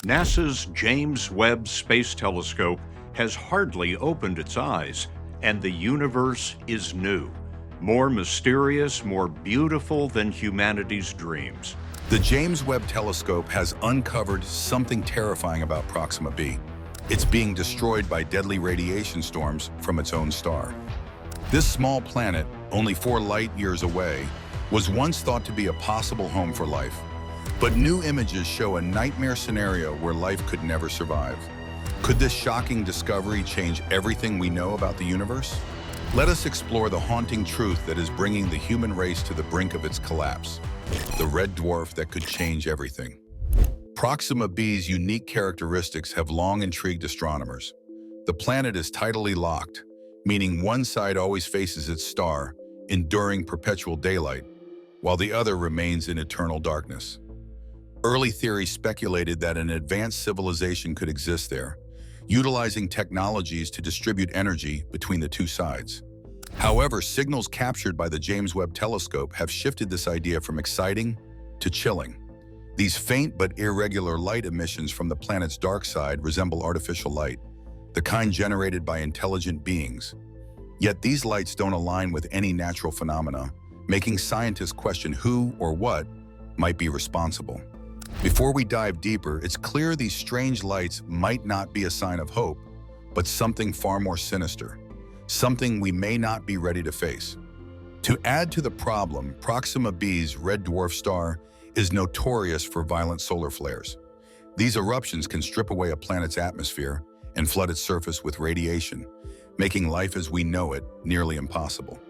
NASA's James Webb Space Telescope has hardly opened its eyes, and the universe is new, more mysterious, more beautiful than humanity's dreams. The James Webb Telescope has uncovered something terrifying about Proxima B. It's being destroyed by deadly radiation storms from its own star. This small planet, only 4 light-years away, was once thought to be a possible home for life. But new images show a nightmare scenario where life could never survive. Could this shocking discovery change everything we know about the universe? Let us explore the haunting truth that is bringing the human race to the brink of its collapse. The red dwarf that could change everything. Proxima B's unique characteristics have long intrigued astronomers. The planet is tidally locked, meaning one side always faces its star, enduring perpetual daylight, while the other remains in eternal darkness. Early theories speculated that an advanced civilization could exist there, utilizing technologies to distribute energy between the two sides. However, signals captured by the James Webb Telescope have shifted this idea from exciting to chilling. These faint but irregular light emissions from the planet's dark side resemble artificial light, the kind generated by intelligent beings. Yet these lights don't align with any natural phenomena, making scientists question who or what might be responsible. Before we dive deeper, it's clear these strange lights might not be a sign of hope, but something far more sinister, something we may not be ready to face. To add to the problem, Proxima B's red dwarf star is notorious for violent solar flares. These eruptions can strip away a planet's atmosphere and flood its surface with radiation, making life as we know it nearly impossible.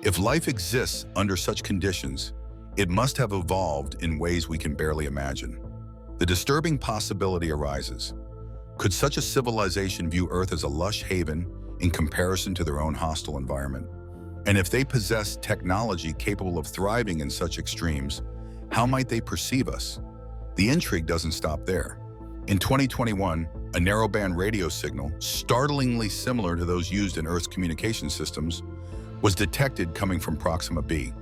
If life exists under such conditions, it must have evolved in ways we can barely imagine. The disturbing possibility arises. Could such a civilization view Earth as a lush haven in comparison to their own hostile environment? And if they possess technology capable of thriving in such extremes, how might they perceive us? The intrigue doesn't stop there. In 2021, a narrowband radio signal, startlingly similar to those used in Earth's communication systems, was detected coming from Proxima B.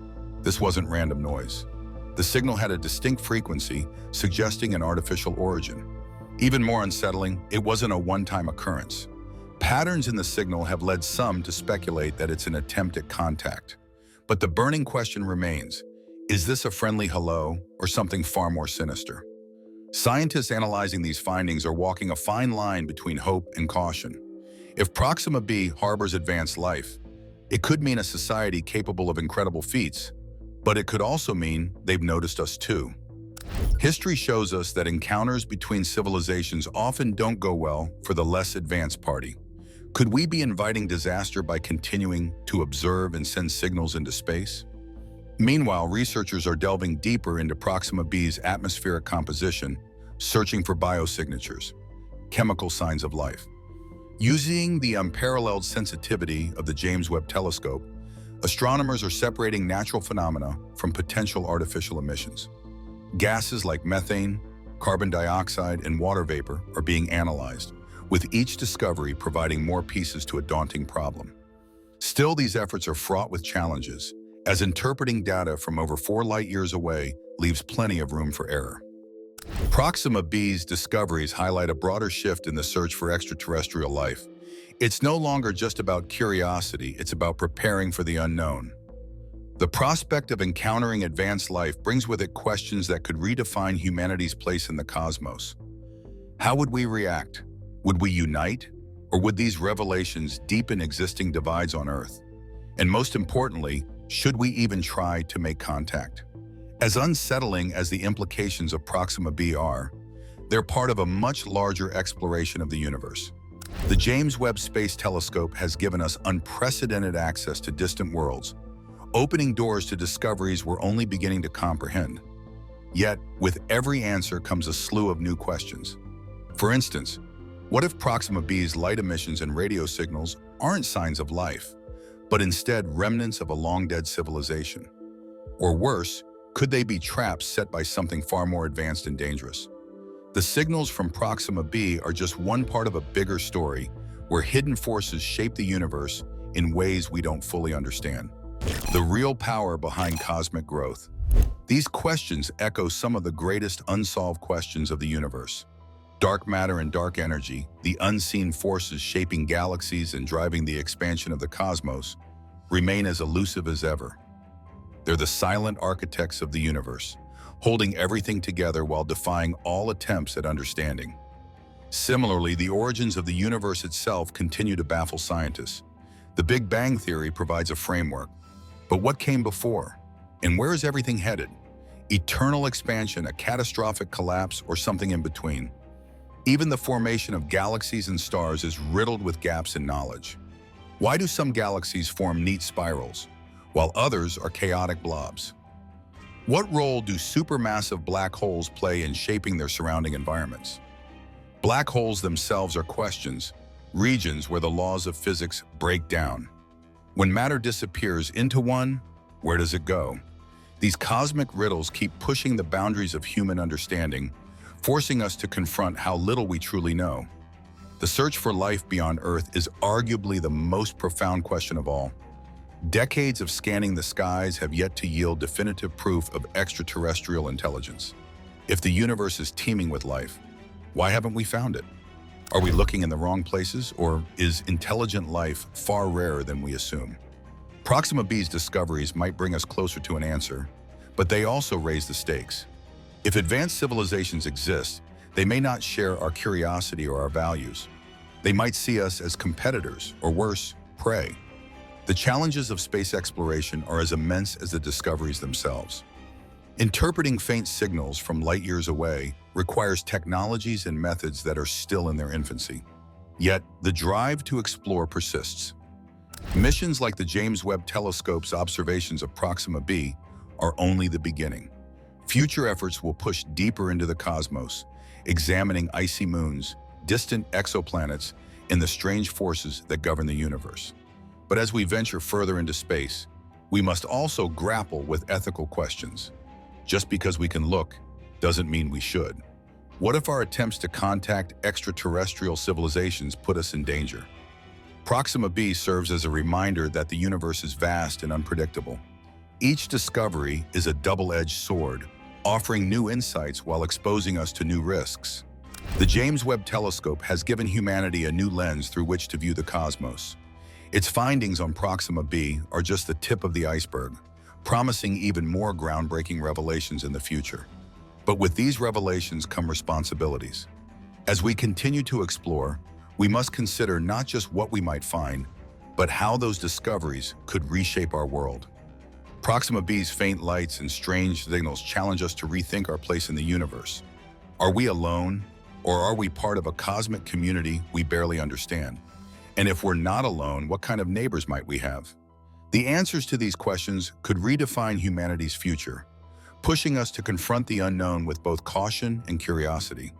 This wasn't random noise. The signal had a distinct frequency, suggesting an artificial origin. Even more unsettling, it wasn't a one-time occurrence. Patterns in the signal have led some to speculate that it's an attempt at contact. But the burning question remains, is this a friendly hello or something far more sinister? Scientists analyzing these findings are walking a fine line between hope and caution. If Proxima B harbors advanced life, it could mean a society capable of incredible feats, but it could also mean they've noticed us too. History shows us that encounters between civilizations often don't go well for the less advanced party. Could we be inviting disaster by continuing to observe and send signals into space? Meanwhile, researchers are delving deeper into Proxima B's atmospheric composition, searching for biosignatures, chemical signs of life. Using the unparalleled sensitivity of the James Webb Telescope, astronomers are separating natural phenomena from potential artificial emissions. Gases like methane, carbon dioxide, and water vapor are being analyzed, with each discovery providing more pieces to a daunting problem. Still, these efforts are fraught with challenges, as interpreting data from over 4 light-years away leaves plenty of room for error. Proxima B's discoveries highlight a broader shift in the search for extraterrestrial life. It's no longer just about curiosity, it's about preparing for the unknown. The prospect of encountering advanced life brings with it questions that could redefine humanity's place in the cosmos. How would we react? Would we unite? Or would these revelations deepen existing divides on Earth? And most importantly, should we even try to make contact? As unsettling as the implications of Proxima B are, they're part of a much larger exploration of the universe. The James Webb Space Telescope has given us unprecedented access to distant worlds, opening doors to discoveries we're only beginning to comprehend. Yet, with every answer comes a slew of new questions. For instance, what if Proxima B's light emissions and radio signals aren't signs of life, but instead remnants of a long-dead civilization? Or worse, could they be traps set by something far more advanced and dangerous? The signals from Proxima B are just one part of a bigger story where hidden forces shape the universe in ways we don't fully understand. The real power behind cosmic growth. These questions echo some of the greatest unsolved questions of the universe. Dark matter and dark energy, the unseen forces shaping galaxies and driving the expansion of the cosmos, remain as elusive as ever. They're the silent architects of the universe, holding everything together while defying all attempts at understanding. Similarly, the origins of the universe itself continue to baffle scientists. The Big Bang Theory provides a framework. But what came before? And where is everything headed? Eternal expansion, a catastrophic collapse, or something in between? Even the formation of galaxies and stars is riddled with gaps in knowledge. Why do some galaxies form neat spirals, while others are chaotic blobs? What role do supermassive black holes play in shaping their surrounding environments? Black holes themselves are questions, regions where the laws of physics break down. When matter disappears into one, where does it go? These cosmic riddles keep pushing the boundaries of human understanding, forcing us to confront how little we truly know. The search for life beyond Earth is arguably the most profound question of all. Decades of scanning the skies have yet to yield definitive proof of extraterrestrial intelligence. If the universe is teeming with life, why haven't we found it? Are we looking in the wrong places, or is intelligent life far rarer than we assume? Proxima B's discoveries might bring us closer to an answer, but they also raise the stakes. If advanced civilizations exist, they may not share our curiosity or our values. They might see us as competitors, or worse, prey. The challenges of space exploration are as immense as the discoveries themselves. Interpreting faint signals from light years away requires technologies and methods that are still in their infancy. Yet, the drive to explore persists. Missions like the James Webb Telescope's observations of Proxima B are only the beginning. Future efforts will push deeper into the cosmos, examining icy moons, distant exoplanets, and the strange forces that govern the universe. But as we venture further into space, we must also grapple with ethical questions. Just because we can look doesn't mean we should. What if our attempts to contact extraterrestrial civilizations put us in danger? Proxima B serves as a reminder that the universe is vast and unpredictable. Each discovery is a double-edged sword, offering new insights while exposing us to new risks. The James Webb Telescope has given humanity a new lens through which to view the cosmos. Its findings on Proxima B are just the tip of the iceberg, promising even more groundbreaking revelations in the future. But with these revelations come responsibilities. As we continue to explore, we must consider not just what we might find, but how those discoveries could reshape our world. Proxima B's faint lights and strange signals challenge us to rethink our place in the universe. Are we alone, or are we part of a cosmic community we barely understand? And if we're not alone, what kind of neighbors might we have? The answers to these questions could redefine humanity's future, pushing us to confront the unknown with both caution and curiosity.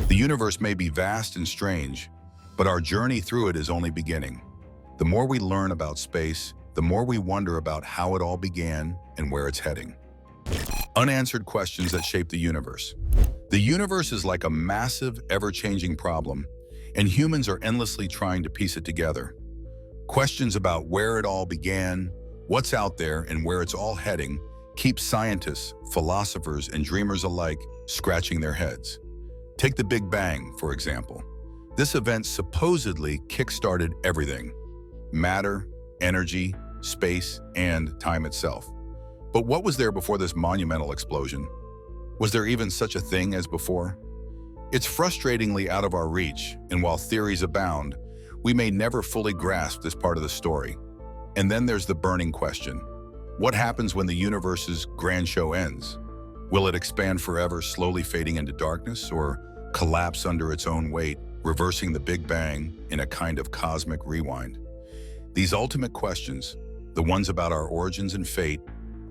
The universe may be vast and strange, but our journey through it is only beginning. The more we learn about space, the more we wonder about how it all began and where it's heading. Unanswered questions that shape the universe. The universe is like a massive, ever-changing problem, and humans are endlessly trying to piece it together. Questions about where it all began, what's out there, and where it's all heading keep scientists, philosophers, and dreamers alike scratching their heads. Take the Big Bang, for example. This event supposedly kick-started everything: matter, energy, space, and time itself. But what was there before this monumental explosion? Was there even such a thing as before? It's frustratingly out of our reach, and while theories abound, we may never fully grasp this part of the story. And then there's the burning question. What happens when the universe's grand show ends? Will it expand forever, slowly fading into darkness, or collapse under its own weight, reversing the Big Bang in a kind of cosmic rewind? These ultimate questions, the ones about our origins and fate,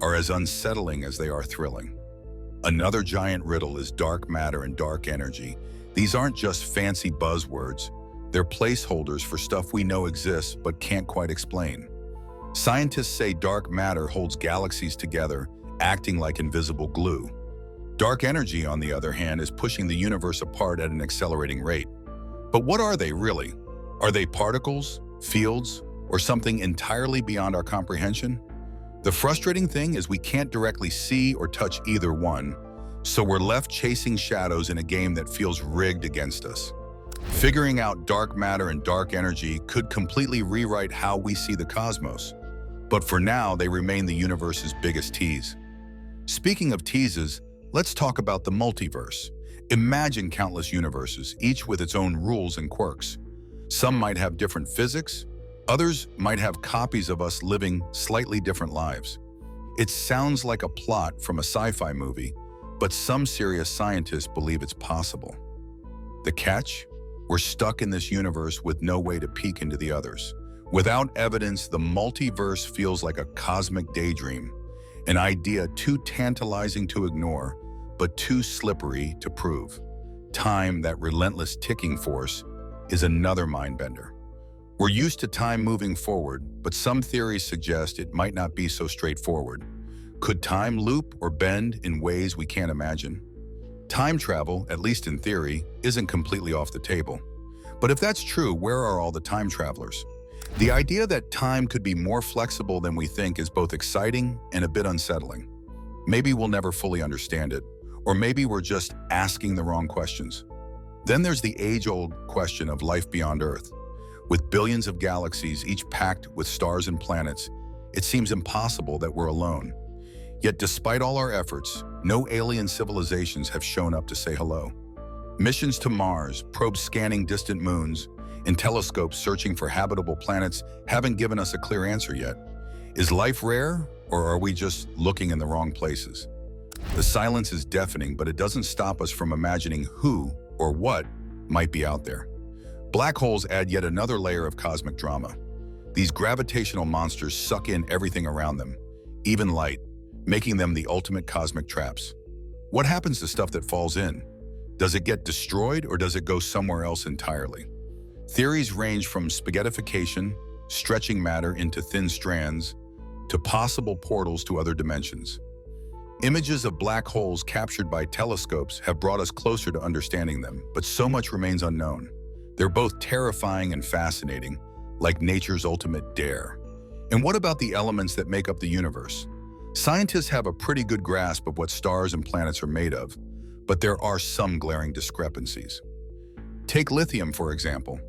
are as unsettling as they are thrilling. Another giant riddle is dark matter and dark energy. These aren't just fancy buzzwords. They're placeholders for stuff we know exists but can't quite explain. Scientists say dark matter holds galaxies together, acting like invisible glue. Dark energy, on the other hand, is pushing the universe apart at an accelerating rate. But what are they really? Are they particles, fields, or something entirely beyond our comprehension? The frustrating thing is we can't directly see or touch either one, So we're left chasing shadows in a game that feels rigged against us. Figuring out dark matter and dark energy could completely rewrite how we see the cosmos. But for now, they remain the universe's biggest tease. Speaking of teases, let's talk about the multiverse. Imagine countless universes, each with its own rules and quirks. Some might have different physics, others might have copies of us living slightly different lives. It sounds like a plot from a sci-fi movie, but some serious scientists believe it's possible. The catch? We're stuck in this universe with no way to peek into the others. Without evidence, the multiverse feels like a cosmic daydream, an idea too tantalizing to ignore, but too slippery to prove. Time, that relentless ticking force, is another mind-bender. We're used to time moving forward, but some theories suggest it might not be so straightforward. Could time loop or bend in ways we can't imagine? Time travel, at least in theory, isn't completely off the table. But if that's true, where are all the time travelers? The idea that time could be more flexible than we think is both exciting and a bit unsettling. Maybe we'll never fully understand it, or maybe we're just asking the wrong questions. Then there's the age-old question of life beyond Earth. With billions of galaxies, each packed with stars and planets, it seems impossible that we're alone. Yet despite all our efforts, no alien civilizations have shown up to say hello. Missions to Mars, probes scanning distant moons, and telescopes searching for habitable planets haven't given us a clear answer yet. Is life rare, or are we just looking in the wrong places? The silence is deafening, but it doesn't stop us from imagining who or what might be out there. Black holes add yet another layer of cosmic drama. These gravitational monsters suck in everything around them, even light, making them the ultimate cosmic traps. What happens to stuff that falls in? Does it get destroyed, or does it go somewhere else entirely? Theories range from spaghettification, stretching matter into thin strands, to possible portals to other dimensions. Images of black holes captured by telescopes have brought us closer to understanding them, but so much remains unknown. They're both terrifying and fascinating, like nature's ultimate dare. And what about the elements that make up the universe? Scientists have a pretty good grasp of what stars and planets are made of, but there are some glaring discrepancies. Take lithium, for example.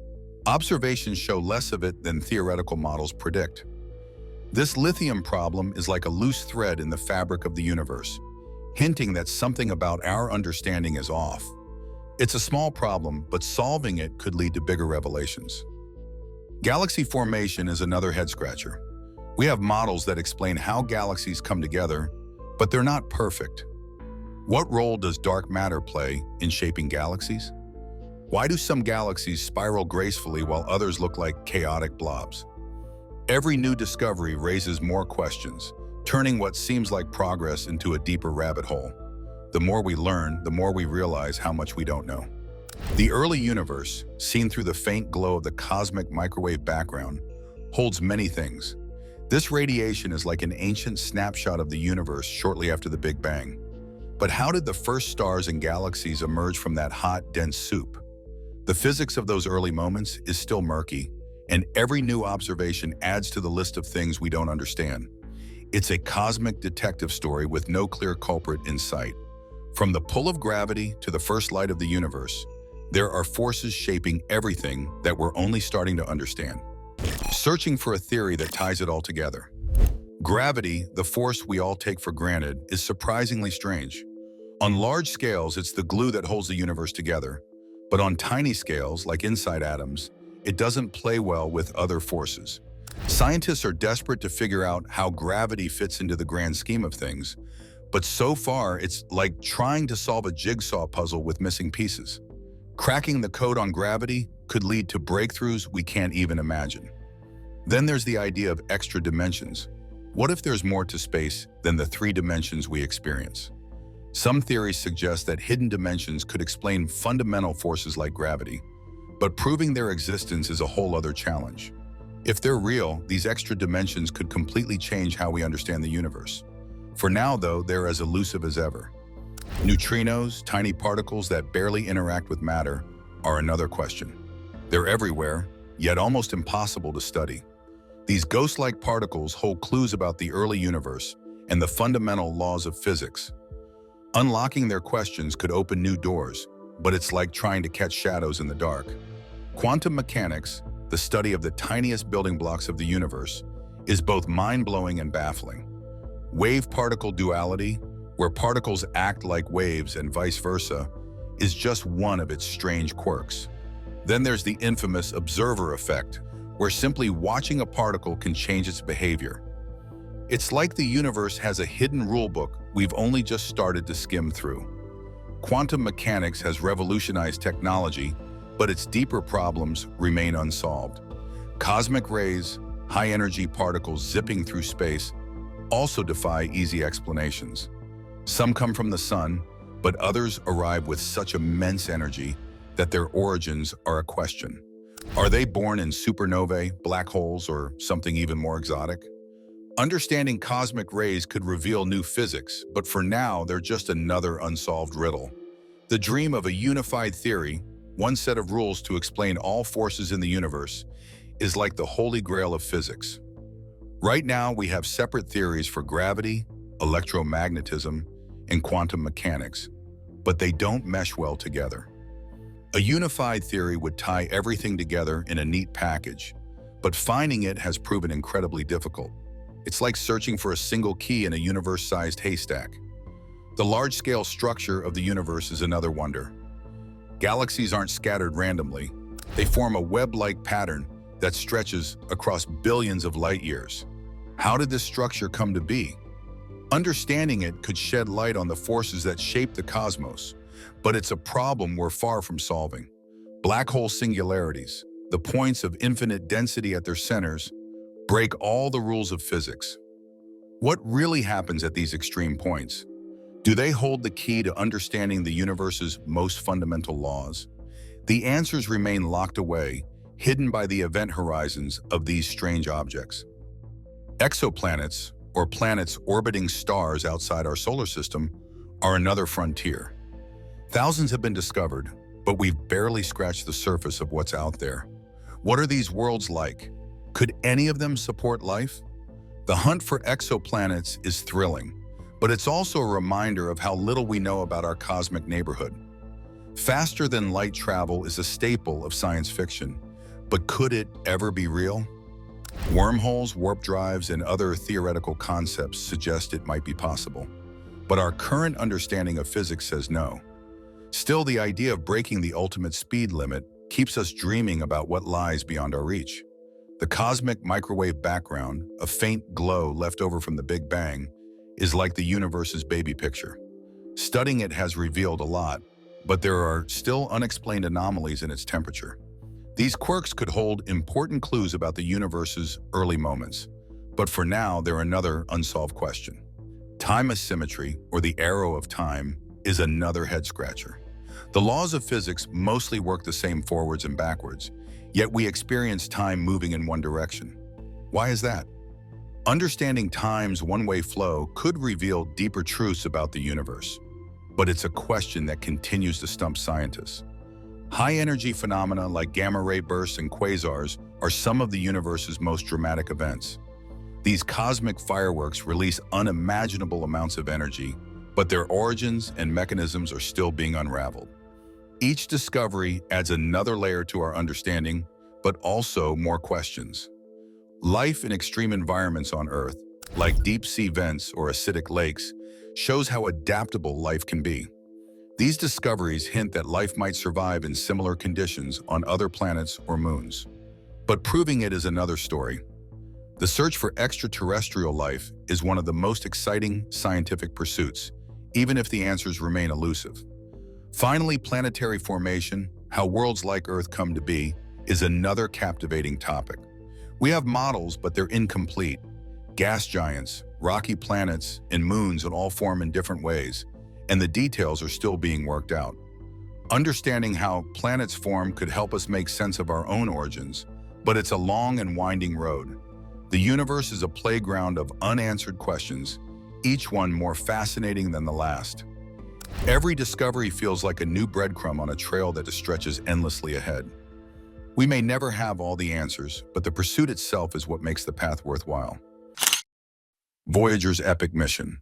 Observations show less of it than theoretical models predict. This lithium problem is like a loose thread in the fabric of the universe, hinting that something about our understanding is off. It's a small problem, but solving it could lead to bigger revelations. Galaxy formation is another head-scratcher. We have models that explain how galaxies come together, but they're not perfect. What role does dark matter play in shaping galaxies? Why do some galaxies spiral gracefully while others look like chaotic blobs? Every new discovery raises more questions, turning what seems like progress into a deeper rabbit hole. The more we learn, the more we realize how much we don't know. The early universe, seen through the faint glow of the cosmic microwave background, holds many things. This radiation is like an ancient snapshot of the universe shortly after the Big Bang. But how did the first stars and galaxies emerge from that hot, dense soup? The physics of those early moments is still murky, and every new observation adds to the list of things we don't understand. It's a cosmic detective story with no clear culprit in sight. From the pull of gravity to the first light of the universe, there are forces shaping everything that we're only starting to understand. Searching for a theory that ties it all together. Gravity, the force we all take for granted, is surprisingly strange. On large scales, it's the glue that holds the universe together. But on tiny scales, like inside atoms, it doesn't play well with other forces. Scientists are desperate to figure out how gravity fits into the grand scheme of things, but so far it's like trying to solve a jigsaw puzzle with missing pieces. Cracking the code on gravity could lead to breakthroughs we can't even imagine. Then there's the idea of extra dimensions. What if there's more to space than the 3 dimensions we experience? Some theories suggest that hidden dimensions could explain fundamental forces like gravity, but proving their existence is a whole other challenge. If they're real, these extra dimensions could completely change how we understand the universe. For now, though, they're as elusive as ever. Neutrinos, tiny particles that barely interact with matter, are another question. They're everywhere, yet almost impossible to study. These ghost-like particles hold clues about the early universe and the fundamental laws of physics. Unlocking their questions could open new doors, but it's like trying to catch shadows in the dark. Quantum mechanics, the study of the tiniest building blocks of the universe, is both mind-blowing and baffling. Wave-particle duality, where particles act like waves and vice versa, is just one of its strange quirks. Then there's the infamous observer effect, where simply watching a particle can change its behavior. It's like the universe has a hidden rulebook we've only just started to skim through. Quantum mechanics has revolutionized technology, but its deeper problems remain unsolved. Cosmic rays, high-energy particles zipping through space, also defy easy explanations. Some come from the sun, but others arrive with such immense energy that their origins are a question. Are they born in supernovae, black holes, or something even more exotic? Understanding cosmic rays could reveal new physics, but for now, they're just another unsolved riddle. The dream of a unified theory, one set of rules to explain all forces in the universe, is like the holy grail of physics. Right now, we have separate theories for gravity, electromagnetism, and quantum mechanics, but they don't mesh well together. A unified theory would tie everything together in a neat package, but finding it has proven incredibly difficult. It's like searching for a single key in a universe-sized haystack. The large-scale structure of the universe is another wonder. Galaxies aren't scattered randomly. They form a web-like pattern that stretches across billions of light years. How did this structure come to be? Understanding it could shed light on the forces that shape the cosmos, but it's a problem we're far from solving. Black hole singularities, the points of infinite density at their centers, break all the rules of physics. What really happens at these extreme points? Do they hold the key to understanding the universe's most fundamental laws? The answers remain locked away, hidden by the event horizons of these strange objects. Exoplanets, or planets orbiting stars outside our solar system, are another frontier. Thousands have been discovered, but we've barely scratched the surface of what's out there. What are these worlds like? Could any of them support life? The hunt for exoplanets is thrilling, but it's also a reminder of how little we know about our cosmic neighborhood. Faster-than-light travel is a staple of science fiction, but could it ever be real? Wormholes, warp drives, and other theoretical concepts suggest it might be possible, but our current understanding of physics says no. Still, the idea of breaking the ultimate speed limit keeps us dreaming about what lies beyond our reach. The cosmic microwave background, a faint glow left over from the Big Bang, is like the universe's baby picture. Studying it has revealed a lot, but there are still unexplained anomalies in its temperature. These quirks could hold important clues about the universe's early moments, but for now, they're another unsolved question. Time asymmetry, or the arrow of time, is another head-scratcher. The laws of physics mostly work the same forwards and backwards, yet we experience time moving in one direction. Why is that? Understanding time's one-way flow could reveal deeper truths about the universe, but it's a question that continues to stump scientists. High-energy phenomena like gamma-ray bursts and quasars are some of the universe's most dramatic events. These cosmic fireworks release unimaginable amounts of energy, but their origins and mechanisms are still being unraveled. Each discovery adds another layer to our understanding, but also more questions. Life in extreme environments on Earth, like deep-sea vents or acidic lakes, shows how adaptable life can be. These discoveries hint that life might survive in similar conditions on other planets or moons. But proving it is another story. The search for extraterrestrial life is one of the most exciting scientific pursuits, even if the answers remain elusive. Finally, planetary formation, how worlds like Earth come to be, is another captivating topic. We have models, but they're incomplete. Gas giants, rocky planets, and moons all form in different ways, and the details are still being worked out. Understanding how planets form could help us make sense of our own origins, but it's a long and winding road. The universe is a playground of unanswered questions, each one more fascinating than the last. Every discovery feels like a new breadcrumb on a trail that stretches endlessly ahead. We may never have all the answers, but the pursuit itself is what makes the path worthwhile. Voyager's epic mission.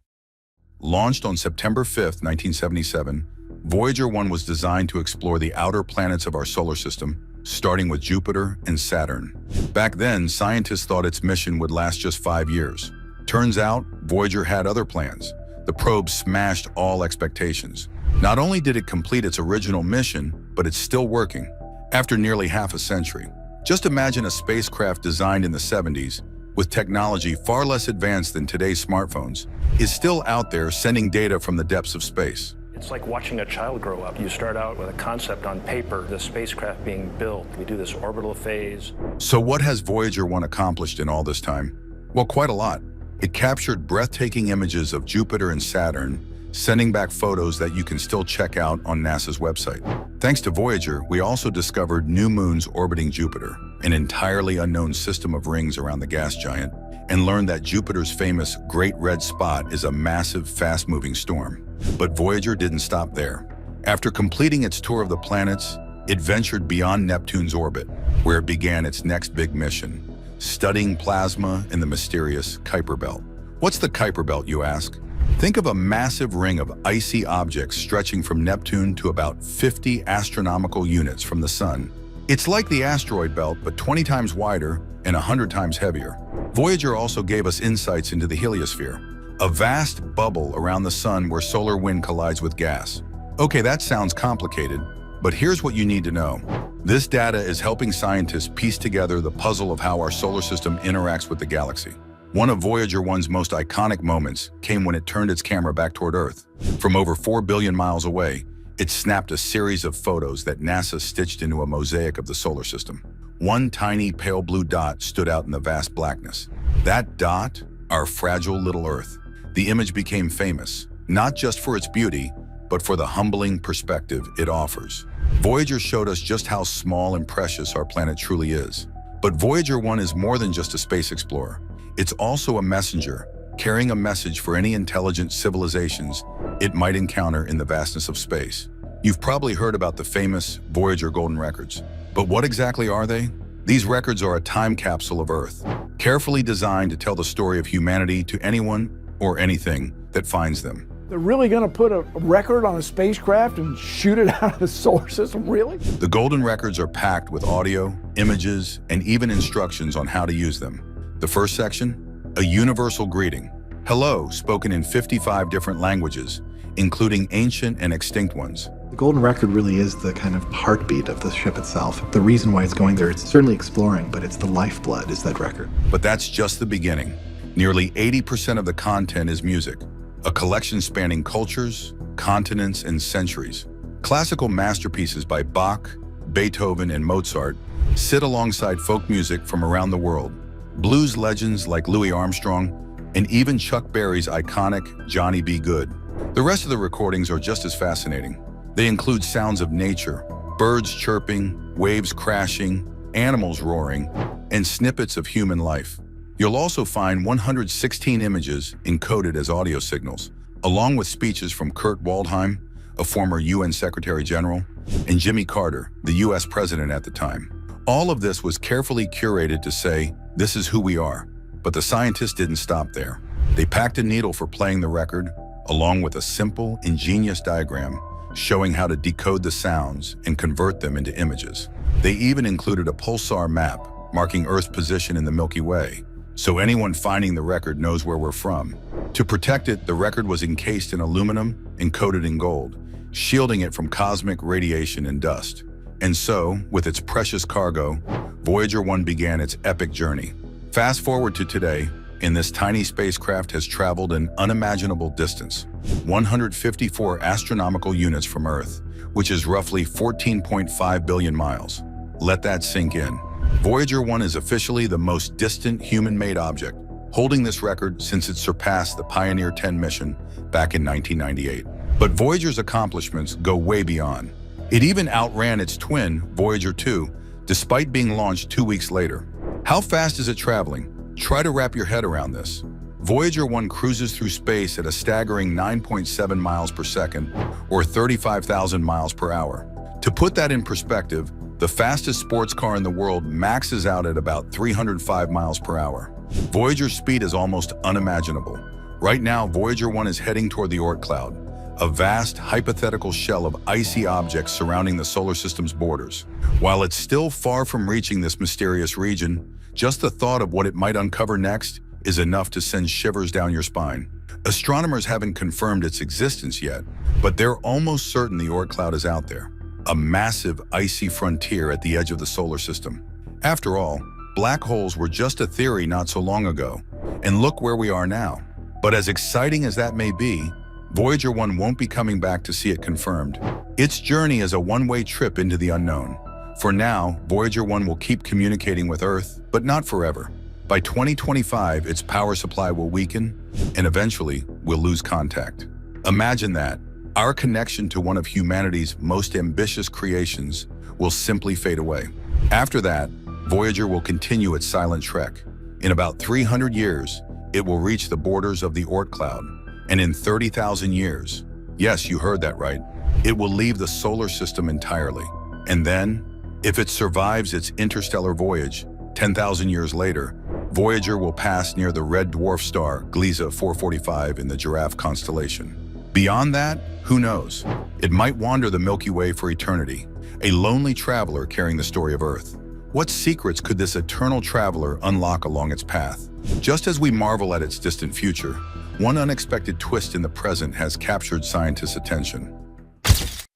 Launched on September 5, 1977, Voyager 1 was designed to explore the outer planets of our solar system, starting with Jupiter and Saturn. Back then, scientists thought its mission would last just 5 years. Turns out, Voyager had other plans. The probe smashed all expectations. Not only did it complete its original mission, but it's still working. After nearly half a century. Just imagine a spacecraft designed in the 70s, with technology far less advanced than today's smartphones, is still out there sending data from the depths of space. It's like watching a child grow up. You start out with a concept on paper, the spacecraft being built. We do this orbital phase. So what has Voyager 1 accomplished in all this time? Well, quite a lot. It captured breathtaking images of Jupiter and Saturn, sending back photos that you can still check out on NASA's website. Thanks to Voyager, we also discovered new moons orbiting Jupiter, an entirely unknown system of rings around the gas giant, and learned that Jupiter's famous Great Red Spot is a massive, fast-moving storm. But Voyager didn't stop there. After completing its tour of the planets, it ventured beyond Neptune's orbit, where it began its next big mission, studying plasma in the mysterious Kuiper Belt. What's the Kuiper Belt, you ask? Think of a massive ring of icy objects stretching from Neptune to about 50 astronomical units from the Sun. It's like the asteroid belt, but 20 times wider and 100 times heavier. Voyager also gave us insights into the heliosphere, a vast bubble around the Sun where solar wind collides with gas. Okay, that sounds complicated, but here's what you need to know. This data is helping scientists piece together the puzzle of how our solar system interacts with the galaxy. One of Voyager 1's most iconic moments came when it turned its camera back toward Earth. From over 4 billion miles away, it snapped a series of photos that NASA stitched into a mosaic of the solar system. One tiny pale blue dot stood out in the vast blackness. That dot, our fragile little Earth. The image became famous, not just for its beauty, but for the humbling perspective it offers. Voyager showed us just how small and precious our planet truly is. But Voyager 1 is more than just a space explorer. It's also a messenger, carrying a message for any intelligent civilizations it might encounter in the vastness of space. You've probably heard about the famous Voyager Golden Records. But what exactly are they? These records are a time capsule of Earth, carefully designed to tell the story of humanity to anyone or anything that finds them. They're really going to put a record on a spacecraft and shoot it out of the solar system, really? The Golden Records are packed with audio, images, and even instructions on how to use them. The first section, a universal greeting. Hello, spoken in 55 different languages, including ancient and extinct ones. The Golden Record really is the kind of heartbeat of the ship itself. The reason why it's going there, it's certainly exploring, but it's the lifeblood is that record. But that's just the beginning. Nearly 80% of the content is music, a collection spanning cultures, continents, and centuries. Classical masterpieces by Bach, Beethoven, and Mozart sit alongside folk music from around the world. Blues legends like Louis Armstrong, and even Chuck Berry's iconic Johnny B. Good. The rest of the recordings are just as fascinating. They include sounds of nature, birds chirping, waves crashing, animals roaring, and snippets of human life. You'll also find 116 images encoded as audio signals, along with speeches from Kurt Waldheim, a former UN Secretary General, and Jimmy Carter, the US President at the time. All of this was carefully curated to say, this is who we are. But the scientists didn't stop there. They packed a needle for playing the record, along with a simple, ingenious diagram showing how to decode the sounds and convert them into images. They even included a pulsar map marking Earth's position in the Milky Way, so anyone finding the record knows where we're from. To protect it, the record was encased in aluminum and coated in gold, shielding it from cosmic radiation and dust. And so, with its precious cargo, Voyager 1 began its epic journey. Fast forward to today, and this tiny spacecraft has traveled an unimaginable distance, 154 astronomical units from Earth, which is roughly 14.5 billion miles. Let that sink in. Voyager 1 is officially the most distant human-made object, holding this record since it surpassed the Pioneer 10 mission back in 1998. But Voyager's accomplishments go way beyond. It even outran its twin, Voyager 2, despite being launched 2 weeks later. How fast is it traveling? Try to wrap your head around this. Voyager 1 cruises through space at a staggering 9.7 miles per second, or 35,000 miles per hour. To put that in perspective, the fastest sports car in the world maxes out at about 305 miles per hour. Voyager's speed is almost unimaginable, Right now, Voyager 1 is heading toward the Oort cloud, a vast hypothetical shell of icy objects surrounding the solar system's borders. While it's still far from reaching this mysterious region, just the thought of what it might uncover next is enough to send shivers down your spine. Astronomers haven't confirmed its existence yet, but they're almost certain the Oort cloud is out there, a massive icy frontier at the edge of the solar system. After all, black holes were just a theory not so long ago, and look where we are now. But as exciting as that may be, Voyager 1 won't be coming back to see it confirmed. Its journey is a one-way trip into the unknown. For now, Voyager 1 will keep communicating with Earth, but not forever. By 2025, its power supply will weaken, and eventually, we'll lose contact. Imagine that. Our connection to one of humanity's most ambitious creations will simply fade away. After that, Voyager will continue its silent trek. In about 300 years, it will reach the borders of the Oort cloud. And in 30,000 years, yes, you heard that right, it will leave the solar system entirely. And then, if it survives its interstellar voyage, 10,000 years later, Voyager will pass near the red dwarf star Gliese 445 in the Giraffe constellation. Beyond that, who knows? It might wander the Milky Way for eternity, a lonely traveler carrying the story of Earth. What secrets could this eternal traveler unlock along its path? Just as we marvel at its distant future, one unexpected twist in the present has captured scientists' attention.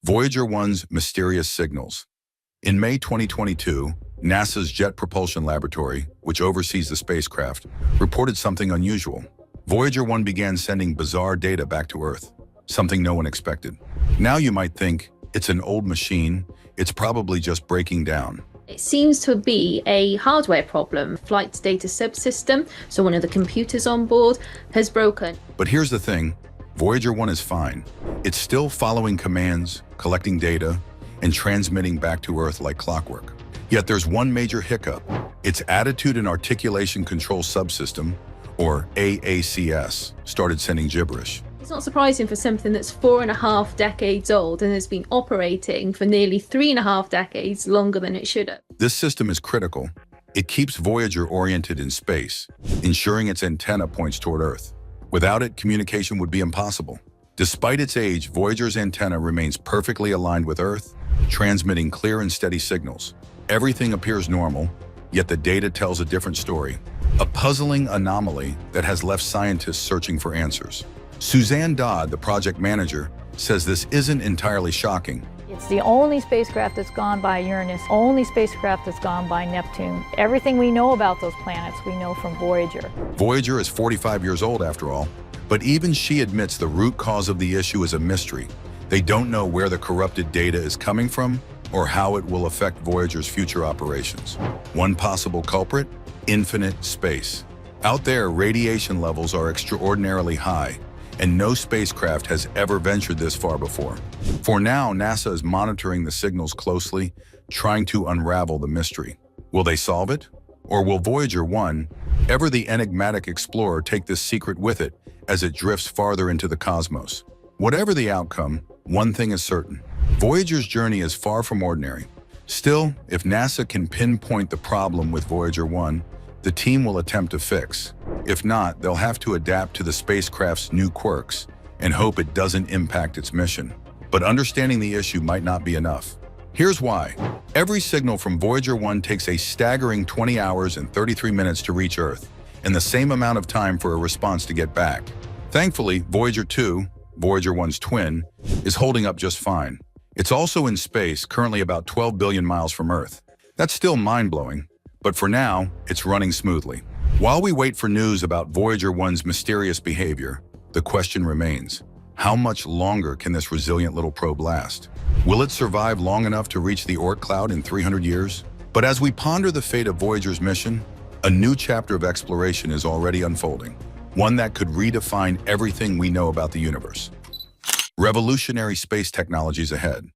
Voyager 1's mysterious signals. In May 2022, NASA's Jet Propulsion Laboratory, which oversees the spacecraft, reported something unusual. Voyager 1 began sending bizarre data back to Earth, something no one expected. Now you might think, it's an old machine, it's probably just breaking down. It seems to be a hardware problem. Flight data subsystem, so one of the computers on board, has broken. But here's the thing, Voyager 1 is fine. It's still following commands, collecting data, and transmitting back to Earth like clockwork. Yet there's one major hiccup. Its Attitude and Articulation Control Subsystem, or AACS, started sending gibberish. It's not surprising for something that's 4.5 decades old and has been operating for nearly 3.5 decades longer than it should have. This system is critical. It keeps Voyager oriented in space, ensuring its antenna points toward Earth. Without it, communication would be impossible. Despite its age, Voyager's antenna remains perfectly aligned with Earth, transmitting clear and steady signals. Everything appears normal, yet the data tells a different story. A puzzling anomaly that has left scientists searching for answers. Suzanne Dodd, the project manager, says this isn't entirely shocking. It's the only spacecraft that's gone by Uranus, only spacecraft that's gone by Neptune. Everything we know about those planets, we know from Voyager. Voyager is 45 years old after all, but even she admits the root cause of the issue is a mystery. They don't know where the corrupted data is coming from or how it will affect Voyager's future operations. One possible culprit? Infinite space. Out there, radiation levels are extraordinarily high, and no spacecraft has ever ventured this far before. For now, NASA is monitoring the signals closely, trying to unravel the mystery. Will they solve it? Or will Voyager 1, ever the enigmatic explorer, take this secret with it as it drifts farther into the cosmos? Whatever the outcome, one thing is certain. Voyager's journey is far from ordinary. Still, if NASA can pinpoint the problem with Voyager 1, the team will attempt to fix. If not, they'll have to adapt to the spacecraft's new quirks and hope it doesn't impact its mission. But understanding the issue might not be enough. Here's why. Every signal from Voyager 1 takes a staggering 20 hours and 33 minutes to reach Earth, and the same amount of time for a response to get back. Thankfully, Voyager 2, Voyager 1's twin, is holding up just fine. It's also in space, currently about 12 billion miles from Earth. That's still mind-blowing, but for now, it's running smoothly. While we wait for news about Voyager 1's mysterious behavior, the question remains, how much longer can this resilient little probe last? Will it survive long enough to reach the Oort cloud in 300 years? But as we ponder the fate of Voyager's mission, a new chapter of exploration is already unfolding, one that could redefine everything we know about the universe. Revolutionary space technologies ahead.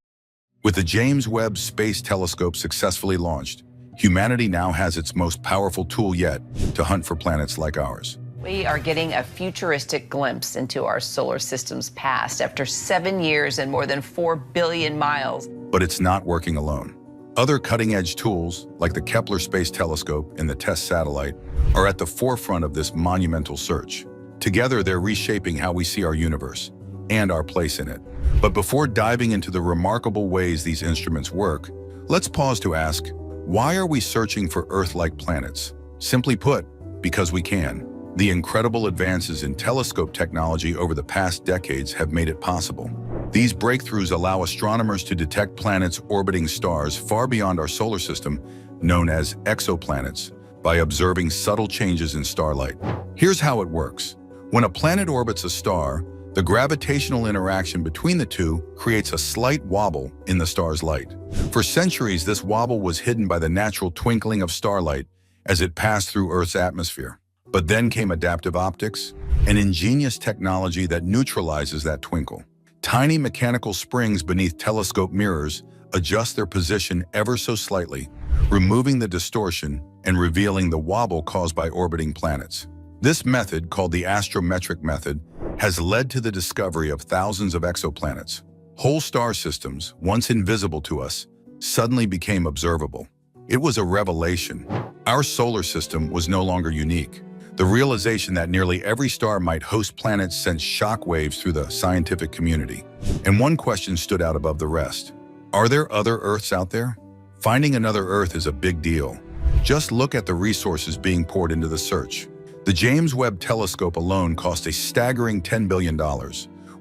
With the James Webb Space Telescope successfully launched, humanity now has its most powerful tool yet to hunt for planets like ours. We are getting a futuristic glimpse into our solar system's past after 7 years and more than 4 billion miles. But it's not working alone. Other cutting-edge tools, like the Kepler Space Telescope and the TESS satellite, are at the forefront of this monumental search. Together, they're reshaping how we see our universe and our place in it. But before diving into the remarkable ways these instruments work, let's pause to ask, why are we searching for Earth-like planets? Simply put, because we can. The incredible advances in telescope technology over the past decades have made it possible. These breakthroughs allow astronomers to detect planets orbiting stars far beyond our solar system, known as exoplanets, by observing subtle changes in starlight. Here's how it works. When a planet orbits a star, the gravitational interaction between the two creates a slight wobble in the star's light. For centuries, this wobble was hidden by the natural twinkling of starlight as it passed through Earth's atmosphere. But then came adaptive optics, an ingenious technology that neutralizes that twinkle. Tiny mechanical springs beneath telescope mirrors adjust their position ever so slightly, removing the distortion and revealing the wobble caused by orbiting planets. This method, called the astrometric method, has led to the discovery of thousands of exoplanets. Whole star systems, once invisible to us, suddenly became observable. It was a revelation. Our solar system was no longer unique. The realization that nearly every star might host planets sent shockwaves through the scientific community. And one question stood out above the rest. Are there other Earths out there? Finding another Earth is a big deal. Just look at the resources being poured into the search. The James Webb Telescope alone cost a staggering $10 billion,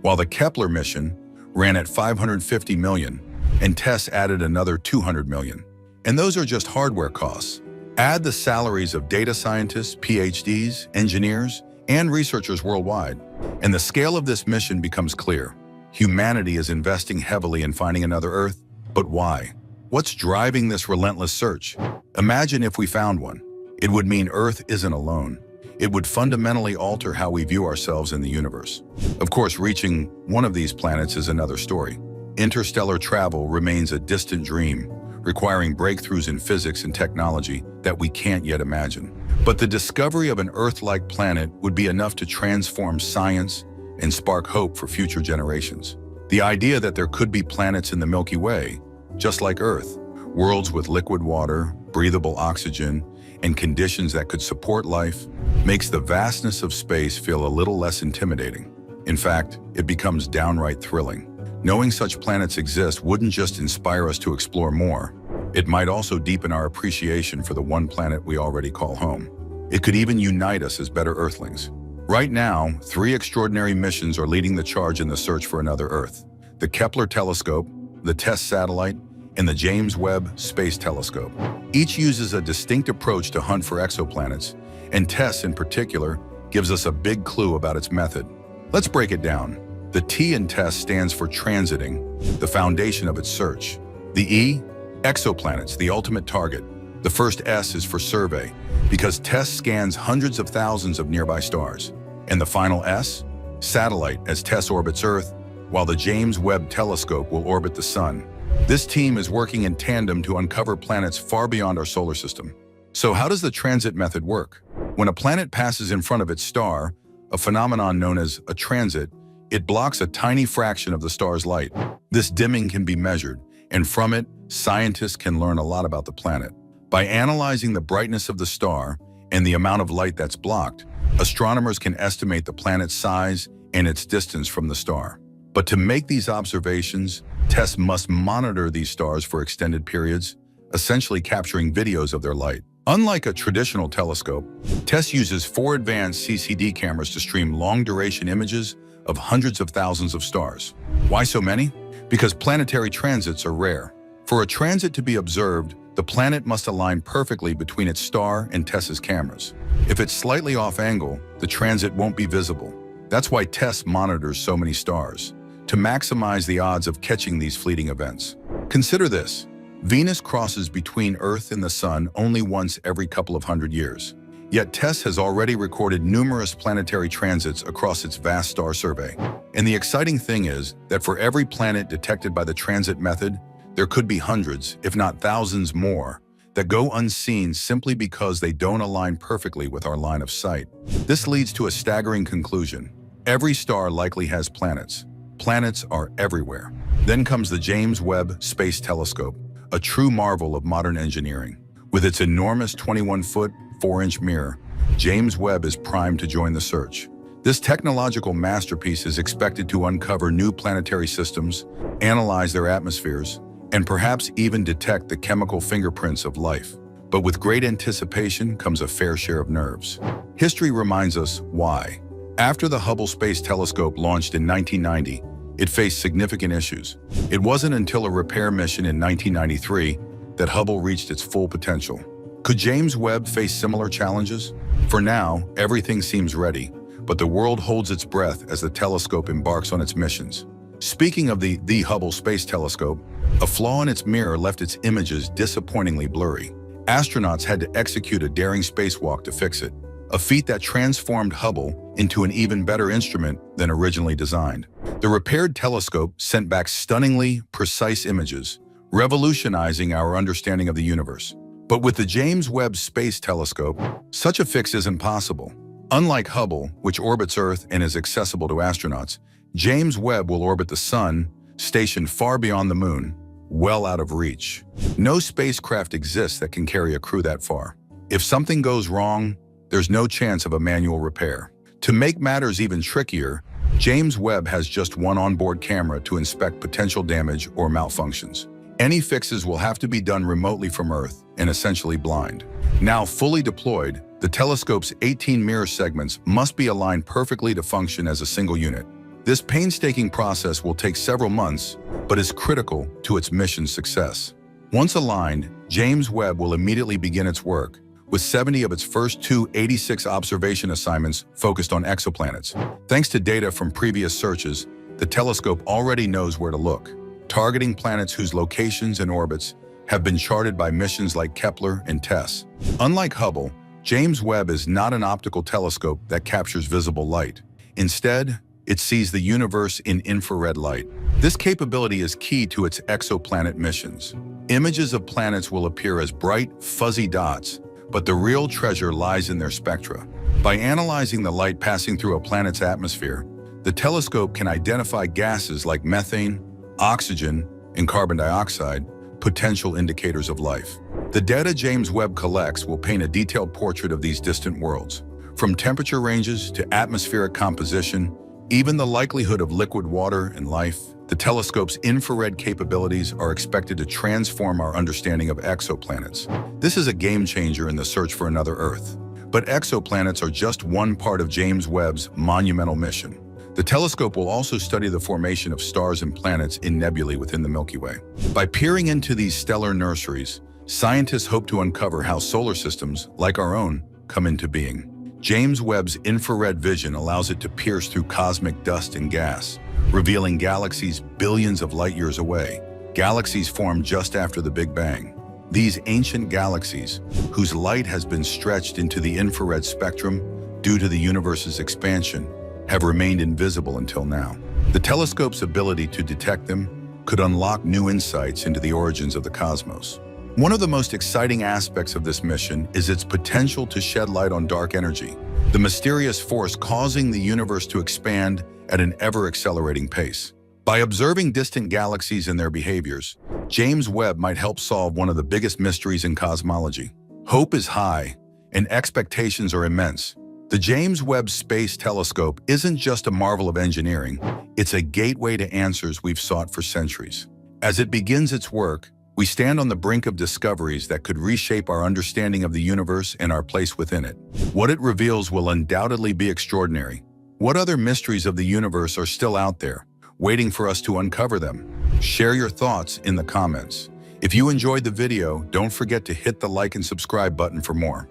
while the Kepler mission ran at $550 million, and TESS added another $200 million. And those are just hardware costs. Add the salaries of data scientists, PhDs, engineers, and researchers worldwide, and the scale of this mission becomes clear. Humanity is investing heavily in finding another Earth, but why? What's driving this relentless search? Imagine if we found one. It would mean Earth isn't alone. It would fundamentally alter how we view ourselves in the universe. Of course, reaching one of these planets is another story. Interstellar travel remains a distant dream, requiring breakthroughs in physics and technology that we can't yet imagine. But the discovery of an Earth-like planet would be enough to transform science and spark hope for future generations. The idea that there could be planets in the Milky Way, just like Earth, worlds with liquid water, breathable oxygen, and conditions that could support life, makes the vastness of space feel a little less intimidating. In fact, it becomes downright thrilling. Knowing such planets exist wouldn't just inspire us to explore more. It might also deepen our appreciation for the one planet we already call home. It could even unite us as better Earthlings. Right now, 3 extraordinary missions are leading the charge in the search for another Earth: the Kepler Telescope, the TESS satellite, and the James Webb Space Telescope. Each uses a distinct approach to hunt for exoplanets, and TESS in particular gives us a big clue about its method. Let's break it down. The T in TESS stands for transiting, the foundation of its search. The E, exoplanets, the ultimate target. The first S is for survey, because TESS scans hundreds of thousands of nearby stars. And the final S, satellite, as TESS orbits Earth, while the James Webb Telescope will orbit the Sun. This team is working in tandem to uncover planets far beyond our solar system. So how does the transit method work? When a planet passes in front of its star, a phenomenon known as a transit, it blocks a tiny fraction of the star's light. This dimming can be measured, and from it, scientists can learn a lot about the planet. By analyzing the brightness of the star and the amount of light that's blocked, astronomers can estimate the planet's size and its distance from the star. But to make these observations, TESS must monitor these stars for extended periods, essentially capturing videos of their light. Unlike a traditional telescope, TESS uses 4 advanced CCD cameras to stream long-duration images of hundreds of thousands of stars. Why so many? Because planetary transits are rare. For a transit to be observed, the planet must align perfectly between its star and TESS's cameras. If it's slightly off angle, the transit won't be visible. That's why TESS monitors so many stars, to maximize the odds of catching these fleeting events. Consider this: Venus crosses between Earth and the Sun only once every couple of hundred years. Yet TESS has already recorded numerous planetary transits across its vast star survey. And the exciting thing is that for every planet detected by the transit method, there could be hundreds, if not thousands more, that go unseen simply because they don't align perfectly with our line of sight. This leads to a staggering conclusion. Every star likely has planets. Planets are everywhere. Then comes the James Webb Space Telescope, a true marvel of modern engineering. With its enormous 21-foot, 4-inch mirror, James Webb is primed to join the search. This technological masterpiece is expected to uncover new planetary systems, analyze their atmospheres, and perhaps even detect the chemical fingerprints of life. But with great anticipation comes a fair share of nerves. History reminds us why. After the Hubble Space Telescope launched in 1990, it faced significant issues. It wasn't until a repair mission in 1993 that Hubble reached its full potential. Could James Webb face similar challenges? For now, everything seems ready, but the world holds its breath as the telescope embarks on its missions. Speaking of the Hubble Space Telescope, a flaw in its mirror left its images disappointingly blurry. Astronauts had to execute a daring spacewalk to fix it, a feat that transformed Hubble into an even better instrument than originally designed. The repaired telescope sent back stunningly precise images, revolutionizing our understanding of the universe. But with the James Webb Space Telescope, such a fix isn't possible. Unlike Hubble, which orbits Earth and is accessible to astronauts, James Webb will orbit the Sun, stationed far beyond the Moon, well out of reach. No spacecraft exists that can carry a crew that far. If something goes wrong, there's no chance of a manual repair. To make matters even trickier, James Webb has just one onboard camera to inspect potential damage or malfunctions. Any fixes will have to be done remotely from Earth and essentially blind. Now fully deployed, the telescope's 18 mirror segments must be aligned perfectly to function as a single unit. This painstaking process will take several months, but is critical to its mission's success. Once aligned, James Webb will immediately begin its work, with 70 of its first 286 observation assignments focused on exoplanets. Thanks to data from previous searches, the telescope already knows where to look, targeting planets whose locations and orbits have been charted by missions like Kepler and TESS. Unlike Hubble, James Webb is not an optical telescope that captures visible light. Instead, it sees the universe in infrared light. This capability is key to its exoplanet missions. Images of planets will appear as bright, fuzzy dots, but the real treasure lies in their spectra. By analyzing the light passing through a planet's atmosphere, the telescope can identify gases like methane, oxygen, and carbon dioxide, potential indicators of life. The data James Webb collects will paint a detailed portrait of these distant worlds, from temperature ranges to atmospheric composition, even the likelihood of liquid water and life. The telescope's infrared capabilities are expected to transform our understanding of exoplanets. This is a game changer in the search for another Earth. But exoplanets are just one part of James Webb's monumental mission. The telescope will also study the formation of stars and planets in nebulae within the Milky Way. By peering into these stellar nurseries, scientists hope to uncover how solar systems, like our own, come into being. James Webb's infrared vision allows it to pierce through cosmic dust and gas, revealing galaxies billions of light years away. Galaxies formed just after the Big Bang. These ancient galaxies, whose light has been stretched into the infrared spectrum due to the universe's expansion, have remained invisible until now. The telescope's ability to detect them could unlock new insights into the origins of the cosmos. One of the most exciting aspects of this mission is its potential to shed light on dark energy, the mysterious force causing the universe to expand at an ever-accelerating pace. By observing distant galaxies and their behaviors, James Webb might help solve one of the biggest mysteries in cosmology. Hope is high, and expectations are immense. The James Webb Space Telescope isn't just a marvel of engineering, it's a gateway to answers we've sought for centuries. As it begins its work, we stand on the brink of discoveries that could reshape our understanding of the universe and our place within it. What it reveals will undoubtedly be extraordinary. What other mysteries of the universe are still out there, waiting for us to uncover them? Share your thoughts in the comments. If you enjoyed the video, don't forget to hit the like and subscribe button for more.